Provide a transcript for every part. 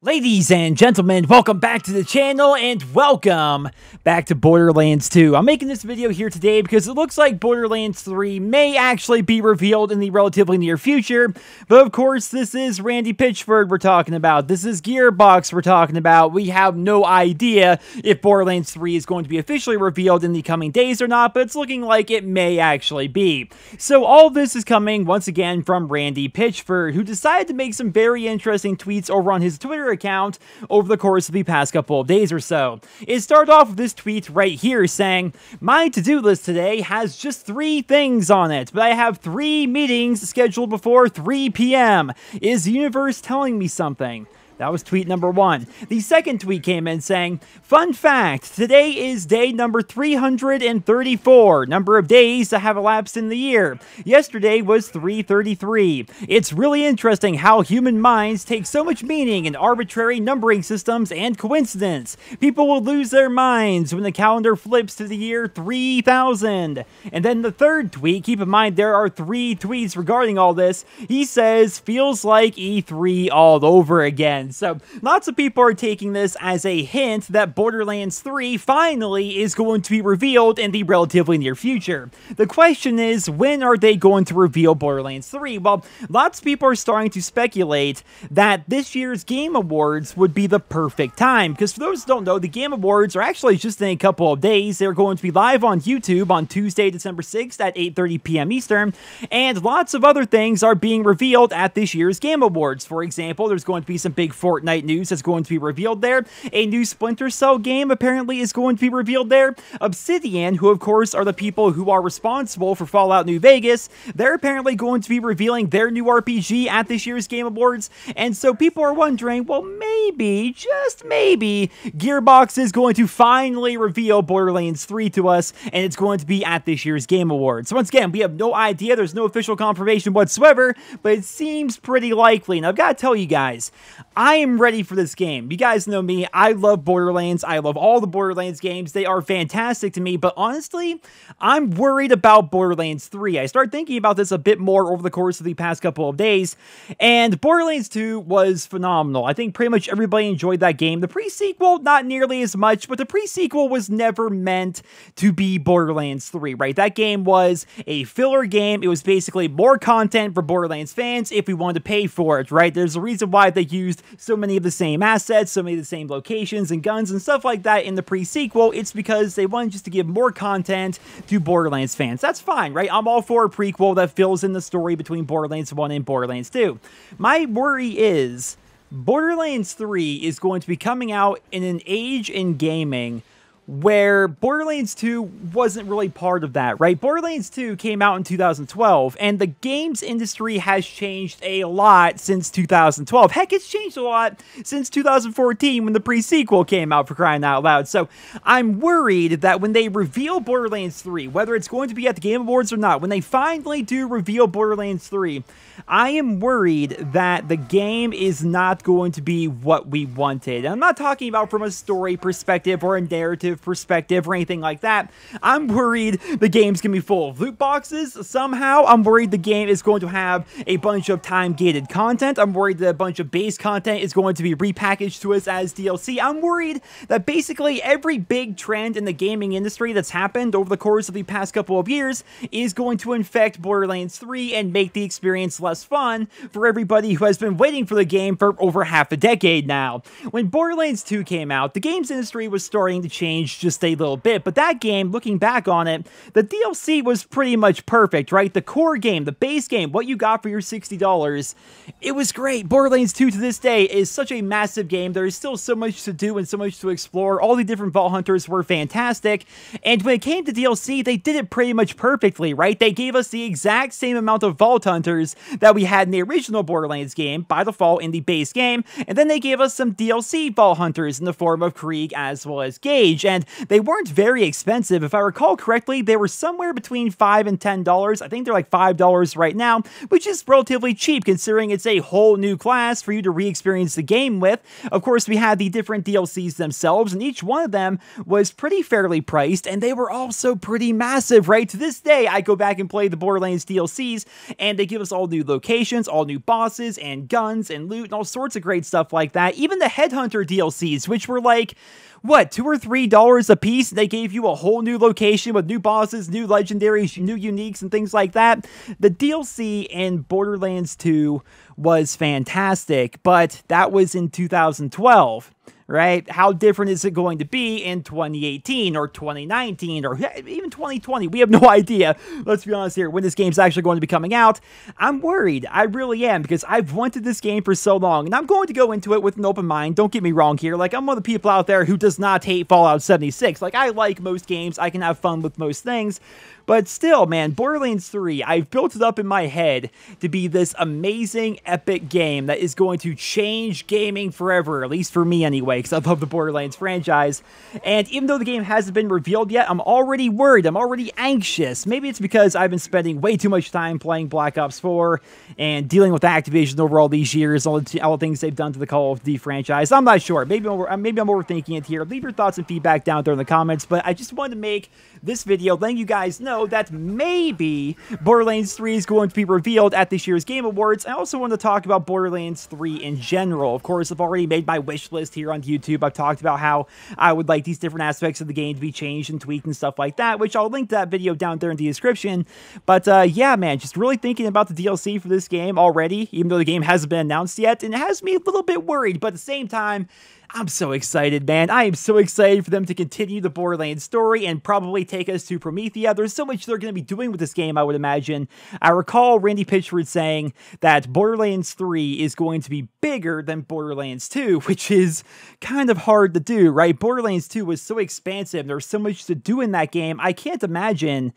Ladies and gentlemen, welcome back to the channel and welcome back to Borderlands 2. I'm making this video here today because it looks like Borderlands 3 may actually be revealed in the relatively near future, but of course this is Randy Pitchford we're talking about. This is Gearbox we're talking about. We have no idea if Borderlands 3 is going to be officially revealed in the coming days or not, but it's looking like it may actually be. So all this is coming once again from Randy Pitchford, who decided to make some very interesting tweets over on his Twitter account over the course of the past couple of days or so. It started off with this tweet right here saying, "My to-do list today has just 3 things on it, but I have 3 meetings scheduled before 3 p.m. Is the universe telling me something?" That was tweet number 1. The second tweet came in saying, "Fun fact, today is day number 334, number of days that have elapsed in the year. Yesterday was 333. It's really interesting how human minds take so much meaning in arbitrary numbering systems and coincidence. People will lose their minds when the calendar flips to the year 3000. And then the third tweet, keep in mind there are 3 tweets regarding all this, he says, "Feels like E3 all over again." So lots of people are taking this as a hint that Borderlands 3 finally is going to be revealed in the relatively near future. The question is, when are they going to reveal Borderlands 3? Well, lots of people are starting to speculate that this year's Game Awards would be the perfect time, because for those who don't know, the Game Awards are actually just in a couple of days. They're going to be live on YouTube on Tuesday, December 6th at 8:30 p.m. Eastern, and lots of other things are being revealed at this year's Game Awards. For example, there's going to be some big Fortnite news that's going to be revealed there. A new Splinter Cell game apparently is going to be revealed there. Obsidian, who of course are the people who are responsible for Fallout New Vegas, they're apparently going to be revealing their new RPG at this year's Game Awards. And so people are wondering, well, maybe, just maybe, Gearbox is going to finally reveal Borderlands 3 to us, and it's going to be at this year's Game Awards. So once again, we have no idea. There's no official confirmation whatsoever, but it seems pretty likely. And I've got to tell you guys, I am ready for this game. You guys know me. I love Borderlands. I love all the Borderlands games. They are fantastic to me, but honestly, I'm worried about Borderlands 3. I started thinking about this a bit more over the course of the past couple of days, and Borderlands 2 was phenomenal. I think pretty much everybody enjoyed that game. The pre-sequel, not nearly as much, but the pre-sequel was never meant to be Borderlands 3, right? That game was a filler game. It was basically more content for Borderlands fans if we wanted to pay for it, right? There's a reason why they used so many of the same assets, so many of the same locations and guns and stuff like that in the pre-sequel. It's because they wanted just to give more content to Borderlands fans. That's fine, right? I'm all for a prequel that fills in the story between Borderlands 1 and Borderlands 2. My worry is Borderlands 3 is going to be coming out in an age in gaming where Borderlands 2 wasn't really part of that, right? Borderlands 2 came out in 2012, and the games industry has changed a lot since 2012. Heck, it's changed a lot since 2014 when the pre-sequel came out, for crying out loud. So I'm worried that when they reveal Borderlands 3, whether it's going to be at the Game Awards or not, when they finally do reveal Borderlands 3, I am worried that the game is not going to be what we wanted. And I'm not talking about from a story perspective or a narrative perspective or anything like that. I'm worried the game's gonna be full of loot boxes somehow. I'm worried the game is going to have a bunch of time-gated content. I'm worried that a bunch of base content is going to be repackaged to us as DLC. I'm worried that basically every big trend in the gaming industry that's happened over the course of the past couple of years is going to infect Borderlands 3 and make the experience less fun for everybody who has been waiting for the game for over half a decade now. When Borderlands 2 came out, the games industry was starting to change just a little bit, but that game, looking back on it, the DLC was pretty much perfect, right? The core game, the base game, what you got for your $60, it was great. Borderlands 2 to this day is such a massive game. There is still so much to do and so much to explore. All the different Vault Hunters were fantastic, and when it came to DLC, they did it pretty much perfectly, right? They gave us the exact same amount of Vault Hunters that we had in the original Borderlands game, by default in the base game, and then they gave us some DLC Vault Hunters in the form of Krieg as well as Gage. and they weren't very expensive. If I recall correctly, they were somewhere between $5 and $10. I think they're like $5 right now, which is relatively cheap considering it's a whole new class for you to re-experience the game with. Of course, we had the different DLCs themselves, and each one of them was pretty fairly priced, and they were also pretty massive, right? To this day, I go back and play the Borderlands DLCs, and they give us all new locations, all new bosses, and guns, and loot, and all sorts of great stuff like that. Even the Headhunter DLCs, which were like, what, $2 or $3 a piece? They gave you a whole new location with new bosses, new legendaries, new uniques, and things like that. The DLC in Borderlands 2 was fantastic, but that was in 2012. Right? How different is it going to be in 2018 or 2019 or even 2020? We have no idea. Let's be honest here. When this game's actually going to be coming out, I'm worried. I really am, because I've wanted this game for so long, and I'm going to go into it with an open mind. Don't get me wrong here. Like, I'm one of the people out there who does not hate Fallout 76. Like, I like most games. I can have fun with most things. But still, man, Borderlands 3, I've built it up in my head to be this amazing, epic game that is going to change gaming forever, at least for me anyway, because I love the Borderlands franchise. And even though the game hasn't been revealed yet, I'm already worried. I'm already anxious. Maybe it's because I've been spending way too much time playing Black Ops 4 and dealing with Activision over all these years, all the things they've done to the Call of Duty franchise. I'm not sure. Maybe I'm overthinking it here. Leave your thoughts and feedback down there in the comments, but I just wanted to make this video letting you guys know that maybe Borderlands 3 is going to be revealed at this year's Game Awards. I also want to talk about Borderlands 3 in general. Of course, I've already made my wish list here on YouTube. I've talked about how I would like these different aspects of the game to be changed and tweaked and stuff like that, which I'll link to that video down there in the description. But yeah, man, just really thinking about the DLC for this game already, even though the game hasn't been announced yet, and it has me a little bit worried, but at the same time, I'm so excited, man. I am so excited for them to continue the Borderlands story and probably take us to Promethea. There's so much they're going to be doing with this game, I would imagine. I recall Randy Pitchford saying that Borderlands 3 is going to be bigger than Borderlands 2, which is kind of hard to do, right? Borderlands 2 was so expansive. There's so much to do in that game. I can't imagine...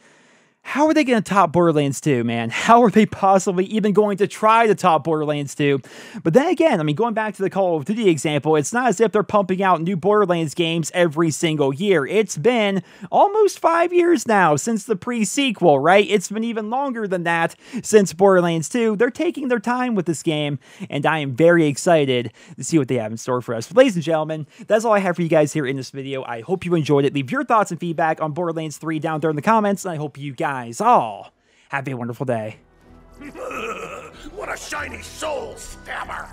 How are they going to top Borderlands 2, man? How are they possibly even going to try to top Borderlands 2? But then again, I mean, going back to the Call of Duty example, it's not as if they're pumping out new Borderlands games every single year. It's been almost 5 years now since the pre-sequel, right? It's been even longer than that since Borderlands 2. They're taking their time with this game, and I am very excited to see what they have in store for us. But ladies and gentlemen, that's all I have for you guys here in this video. I hope you enjoyed it. Leave your thoughts and feedback on Borderlands 3 down there in the comments, and I hope you guys all have a wonderful day. What a shiny soul stabber!